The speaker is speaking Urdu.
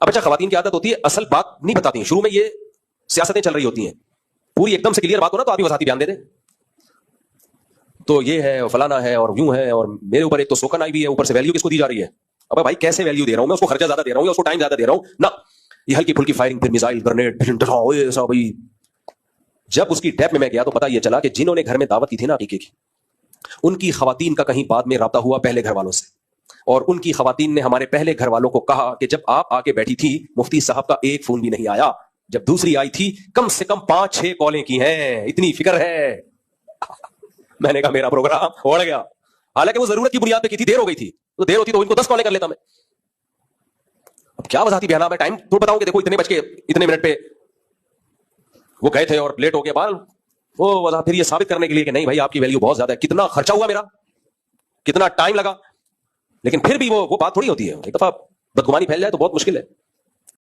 اب اچھا خواتین کی عادت ہوتی ہے اصل بات نہیں بتاتی ہیں، شروع میں یہ سیاستیں چل رہی ہوتی ہیں، پوری ایک دم سے کلیئر بات ہو نا تو آدمی وضاحتی بیان دے دے، تو یہ ہے اور فلانا ہے اور یوں ہے اور میرے اوپر ایک تو سوکن آئی بھی ہے، اوپر سے ویلیو کس کو دی جا رہی ہے؟ ابے بھائی کیسے ویلیو دے رہا ہوں میں؟ اس کو خرچہ زیادہ دے رہا ہوں یا اس کو ٹائم زیادہ دے رہا ہوں؟ نہ، یہ ہلکی پھلکی فائرنگ، پھر میزائل، گرنیڈ، ایسا بھائی. جب اس کی ڈیپ میں گیا تو پتا یہ چلا کہ جنہوں نے گھر میں دعوت کی تھی نا عقیقے کی، ان کی خواتین کا کہیں بعد میں رابطہ ہوا پہلے گھر والوں سے، اور ان کی خواتین نے ہمارے پہلے گھر والوں کو کہا کہ جب آپ آ کے بیٹھی تھی مفتی صاحب کا ایک فون بھی نہیں آیا، جب دوسری آئی تھی کم سے کم 5-6 کالیں کی ہیں، اتنی فکر ہے. میں نے کہا میرا پروگرام اڑ گیا، حالانکہ وہ ضرورت کی بنیاد پہ کی تھی، دیر ہو گئی تھی، تو دیر ہوتی تو ان کو 10 کالیں کر لیتا میں. اب کیا وضاحتی بیان ہے، ٹائم تو بتاؤں کہ دیکھو اتنے بج کے اتنے منٹ پہ وہ گئے تھے اور لیٹ ہو گئے، بعد وہ وضاحت پھر یہ ثابت کرنے کے لیے کہ نہیں بھائی آپ کی ویلیو بہت زیادہ ہے، کتنا خرچہ ہوا میرا، کتنا ٹائم لگا. لیکن پھر بھی وہ بات تھوڑی ہوتی ہے، ایک دفعہ بدگمانی پھیل جائے تو بہت مشکل ہے.